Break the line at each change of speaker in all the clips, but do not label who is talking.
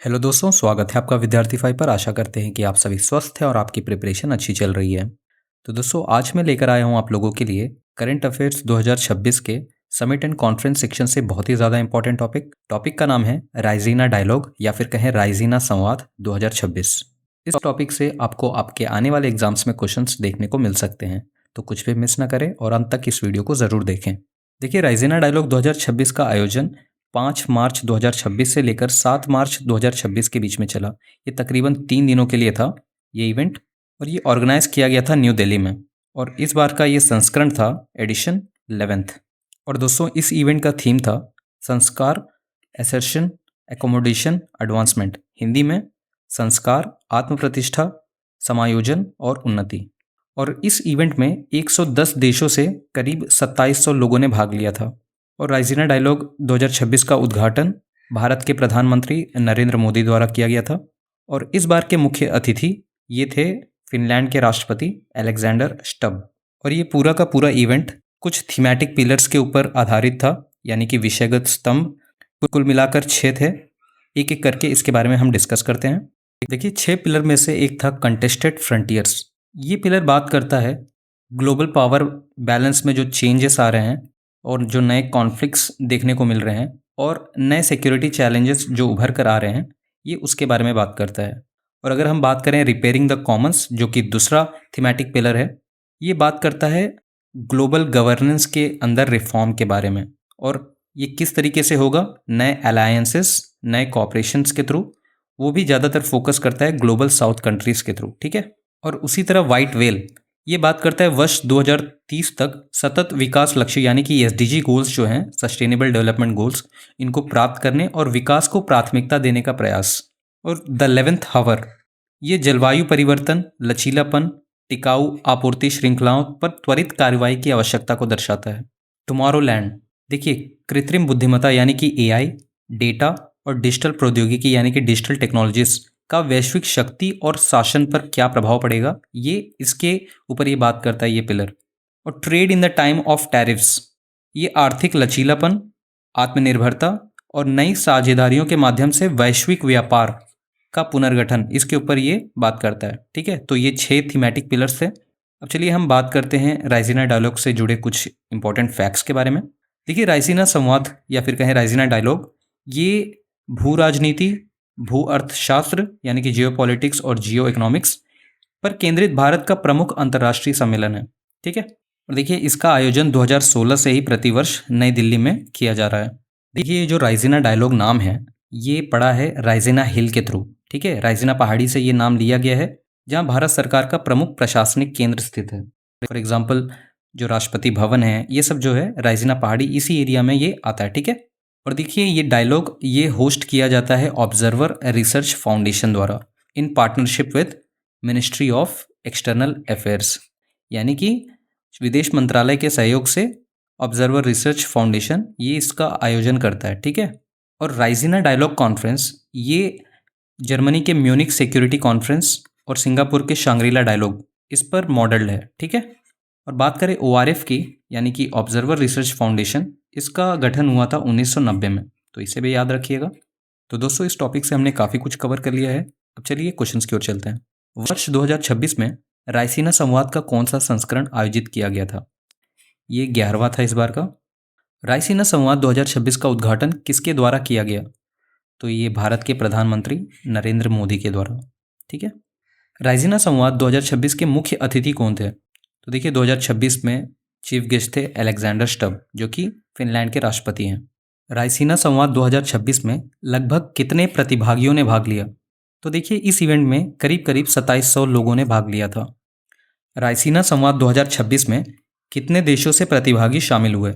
Hello दोस्तों, स्वागत है आपका विद्यार्थी फाइव पर। आशा करते हैं कि आप सभी स्वस्थ हैं और आपकी प्रिपरेशन अच्छी चल रही है। तो दोस्तों, आज मैं लेकर आया हूं आप लोगों के लिए करंट अफेयर्स 2026 के समिट एंड कॉन्फ्रेंस सेक्शन से बहुत ही ज़्यादा इंपॉर्टेंट टॉपिक का नाम है राइजीना डायलॉग या फिर कहें राइजीना संवाद 2026। इस टॉपिक से आपको आपके आने वाले एग्जाम्स में क्वेश्चंस देखने को मिल सकते हैं, तो कुछ भी मिस ना करें और अंत तक इस वीडियो को ज़रूर देखें। देखिए, राइजीना डायलॉग 2026 का आयोजन 5 मार्च 2026 से लेकर 7 मार्च 2026 के बीच में चला। ये तकरीबन 3 दिनों के लिए था ये इवेंट, और ये ऑर्गेनाइज किया गया था न्यू दिल्ली में। और इस बार का ये संस्करण था एडिशन 11th। और दोस्तों, इस इवेंट का थीम था संस्कार, एसर्शन, एकोमोडेशन, एडवांसमेंट। हिंदी में संस्कार, आत्म प्रतिष्ठा, समायोजन और उन्नति। और इस इवेंट में 110 देशों से करीब 2700 लोगों ने भाग लिया था। और राइजीना डायलॉग 2026 का उद्घाटन भारत के प्रधानमंत्री नरेंद्र मोदी द्वारा किया गया था। और इस बार के मुख्य अतिथि ये थे फिनलैंड के राष्ट्रपति अलेक्जेंडर स्टब। और ये पूरा का पूरा इवेंट कुछ थीमेटिक पिलर्स के ऊपर आधारित था, यानी कि विषयगत स्तंभ। कुल मिलाकर 6 थे। एक एक करके इसके बारे में हम डिस्कस करते हैं। देखिए, 6 पिलर में से एक था कंटेस्टेड फ्रंटियर्स। ये पिलर बात करता है ग्लोबल पावर बैलेंस में जो चेंजेस आ रहे हैं और जो नए कॉन्फ्लिक्ट्स देखने को मिल रहे हैं और नए सिक्योरिटी चैलेंजेस जो उभर कर आ रहे हैं, ये उसके बारे में बात करता है। और अगर हम बात करें रिपेयरिंग द कॉमन्स, जो कि दूसरा थीमेटिक पिलर है, ये बात करता है ग्लोबल गवर्नेंस के अंदर रिफॉर्म के बारे में। और ये किस तरीके से होगा, नए अलायंसेस, नए कॉपरेशंस के थ्रू। वो भी ज़्यादातर फोकस करता है ग्लोबल साउथ कंट्रीज़ के थ्रू, ठीक है। और उसी तरह वाइट वेल ये बात करता है वर्ष 2030 तक सतत विकास लक्ष्य, यानी कि एसडीजी गोल्स जो हैं, सस्टेनेबल डेवलपमेंट गोल्स, इनको प्राप्त करने और विकास को प्राथमिकता देने का प्रयास। और द 11th हावर ये जलवायु परिवर्तन, लचीलापन, टिकाऊ आपूर्ति श्रृंखलाओं पर त्वरित कार्रवाई की आवश्यकता को दर्शाता है। टुमारोलैंड देखिए, कृत्रिम बुद्धिमत्ता यानी कि एआई, डेटा और डिजिटल प्रौद्योगिकी यानी कि डिजिटल टेक्नोलॉजीज का वैश्विक शक्ति और शासन पर क्या प्रभाव पड़ेगा, ये इसके ऊपर ये बात करता है ये पिलर। और trade in the time of tariffs ये आर्थिक लचीलापन, आत्मनिर्भरता और नई साझेदारियों के माध्यम से वैश्विक व्यापार का पुनर्गठन, इसके ऊपर ये बात करता है, ठीक है। तो ये 6 थीमेटिक पिलर्स थे। अब चलिए हम बात करते हैं राइजीना डायलॉग से जुड़े कुछ इंपॉर्टेंट फैक्ट्स के बारे में। देखिए, राइजीना संवाद या फिर कहें राइजीना डायलॉग, ये भू राजनीति, भू अर्थशास्त्र यानी कि जियो पॉलिटिक्स और जियो इकोनॉमिक्स पर केंद्रित भारत का प्रमुख अंतर्राष्ट्रीय सम्मेलन है, ठीक है। और देखिए, इसका आयोजन 2016 से ही प्रतिवर्ष नई दिल्ली में किया जा रहा है। देखिए, ये जो राइजीना डायलॉग नाम है, ये पड़ा है राइजीना हिल के थ्रू, ठीक है। राइजीना पहाड़ी से ये नाम लिया गया है, जहाँ भारत सरकार का प्रमुख प्रशासनिक केंद्र स्थित है। फॉर एग्जाम्पल, जो राष्ट्रपति भवन है, ये सब जो है राइजीना पहाड़ी, इसी एरिया में ये आता है, ठीक है। और देखिए, ये डायलॉग ये होस्ट किया जाता है ऑब्जर्वर रिसर्च फाउंडेशन द्वारा in partnership with ministry of external affairs, यानी कि विदेश मंत्रालय के सहयोग से ऑब्जर्वर रिसर्च फाउंडेशन ये इसका आयोजन करता है, ठीक है। और राइजीना डायलॉग कॉन्फ्रेंस ये जर्मनी के म्यूनिक सिक्योरिटी कॉन्फ्रेंस और सिंगापुर के शांग्रीला डायलॉग इस पर मॉडल्ड है, ठीक है। और बात करें ओआरएफ की, यानी कि ऑब्जर्वर रिसर्च फाउंडेशन, इसका गठन हुआ था 1990 में, तो इसे भी याद रखिएगा। तो दोस्तों, इस टॉपिक से हमने काफ़ी कुछ कवर कर लिया है। अब चलिए क्वेश्चंस की ओर चलते हैं। वर्ष 2026 में राइसीना संवाद का कौन सा संस्करण आयोजित किया गया था? ये 11वां था इस बार का। राइसीना संवाद 2026 का उद्घाटन किसके द्वारा किया गया? तो ये भारत के प्रधानमंत्री नरेंद्र मोदी के द्वारा, ठीक है। राइसीना संवाद 2026 के मुख्य अतिथि कौन थे? तो देखिए, 2026 में चीफ गेस्ट थे अलेक्जेंडर स्टब, जो कि फिनलैंड के राष्ट्रपति हैं। राइसीना संवाद 2026 में लगभग कितने प्रतिभागियों ने भाग लिया? तो देखिए, इस इवेंट में करीब करीब 2700 लोगों ने भाग लिया था। राइसीना संवाद 2026 में कितने देशों से प्रतिभागी शामिल हुए?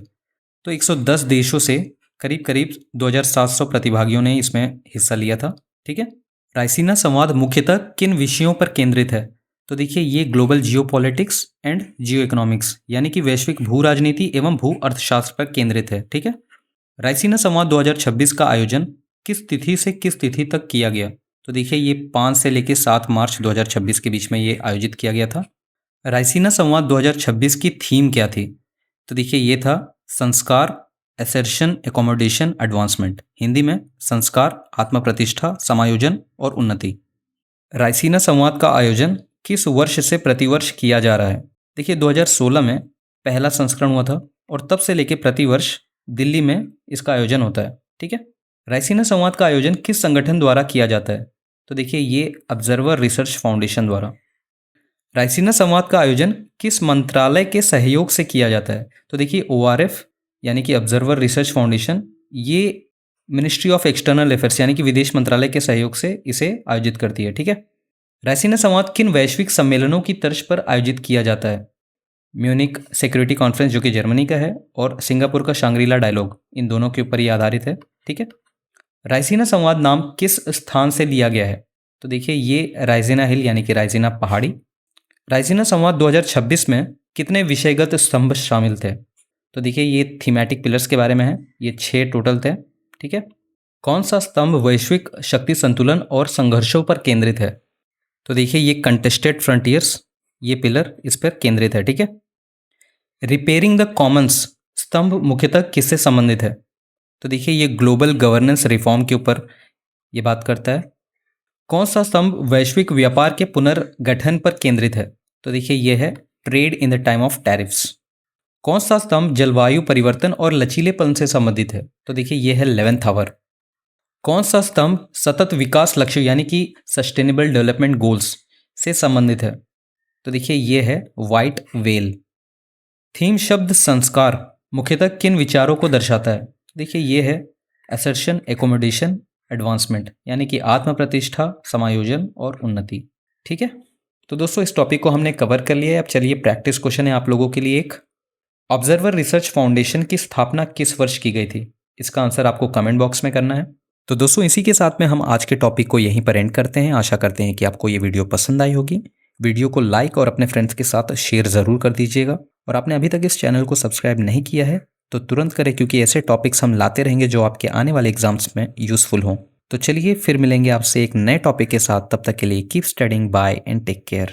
तो 110 देशों से करीब करीब 2700 प्रतिभागियों ने इसमें हिस्सा लिया था, ठीक है। राइसीना संवाद मुख्यतः किन विषयों पर केंद्रित है? तो देखिए, ये global geo politics and Jio economics यानी कि वैश्विक भू राजनीति एवं भू अर्थशास्त्र पर केंद्रित है, ठीक है। राइसीना संवाद 2026 का आयोजन किस तिथि से किस तिथि तक किया गया? तो देखिए, ये 5 से लेकर 7 मार्च 2026 के बीच में ये आयोजित किया गया था। राइसीना संवाद 2026 की थीम क्या थी? तो देखिए, ये था संस्कार, एसर्शन एकोमोडेशन एडवांसमेंट, हिंदी में संस्कार, आत्म प्रतिष्ठा, समायोजन और उन्नति। रायसीना संवाद का आयोजन किस वर्ष से प्रतिवर्ष किया जा रहा है? देखिए 2016 में पहला संस्करण हुआ था और तब से लेके प्रतिवर्ष दिल्ली में इसका आयोजन होता है। ठीक है। रायसीना संवाद का आयोजन किस संगठन द्वारा किया जाता है? तो देखिए ये ऑब्जर्वर रिसर्च फाउंडेशन द्वारा। रायसीना संवाद का आयोजन किस मंत्रालय के सहयोग से किया जाता है? तो देखिए ORF यानी कि ऑब्जर्वर रिसर्च फाउंडेशन, ये मिनिस्ट्री ऑफ एक्सटर्नल अफेयर्स यानी कि विदेश मंत्रालय के सहयोग से इसे आयोजित करती है। ठीक है। रायसीना संवाद किन वैश्विक सम्मेलनों की तर्ज पर आयोजित किया जाता है? म्यूनिक सिक्योरिटी कॉन्फ्रेंस जो कि जर्मनी का है और सिंगापुर का शांग्रीला डायलॉग, इन दोनों के ऊपर ये आधारित है। ठीक है। रायसीना संवाद नाम किस स्थान से लिया गया है? तो देखिए ये रायसीना हिल यानी कि रायसीना पहाड़ी। रायसीना संवाद 2026 में कितने विषयगत स्तंभ शामिल थे? तो देखिए ये थीमेटिक पिलर्स के बारे में है, ये 6 टोटल थे। ठीक है। कौन सा स्तंभ वैश्विक शक्ति संतुलन और संघर्षों पर केंद्रित है? तो देखिए ये कंटेस्टेड फ्रंटियर्स, ये पिलर इस पर केंद्रित है। ठीक है। रिपेयरिंग द कॉमन्स स्तंभ मुख्यतः किससे संबंधित है? तो देखिए ये ग्लोबल गवर्नेंस रिफॉर्म के ऊपर ये बात करता है। कौन सा स्तंभ वैश्विक व्यापार के पुनर्गठन पर केंद्रित है? तो देखिए ये है trade in the time of tariffs. कौन सा स्तंभ जलवायु परिवर्तन और लचीलेपन से संबंधित है? तो देखिए ये है 11th आवर। कौन सा स्तंभ सतत विकास लक्ष्य यानी कि सस्टेनेबल डेवलपमेंट गोल्स से संबंधित है? तो देखिए ये है व्हाइट वेल। थीम शब्द संस्कार मुख्यतः किन विचारों को दर्शाता है? देखिए ये है असर्शन एकोमोडेशन एडवांसमेंट यानी कि आत्म प्रतिष्ठा, समायोजन और उन्नति। ठीक है। तो दोस्तों इस टॉपिक को हमने कवर कर लिया है। अब चलिए प्रैक्टिस क्वेश्चन है आप लोगों के लिए एक। ऑब्जर्वर रिसर्च फाउंडेशन की स्थापना किस वर्ष की गई थी? इसका आंसर आपको कमेंट बॉक्स में करना है। तो दोस्तों इसी के साथ में हम आज के टॉपिक को यहीं पर एंड करते हैं। आशा करते हैं कि आपको ये वीडियो पसंद आई होगी। वीडियो को लाइक और अपने फ्रेंड्स के साथ शेयर ज़रूर कर दीजिएगा और आपने अभी तक इस चैनल को सब्सक्राइब नहीं किया है तो तुरंत करें, क्योंकि ऐसे टॉपिक्स हम लाते रहेंगे जो आपके आने वाले एग्जाम्स में यूजफुल हों। तो चलिए फिर मिलेंगे आपसे एक नए टॉपिक के साथ। तब तक के लिए keep studying, bye and take care.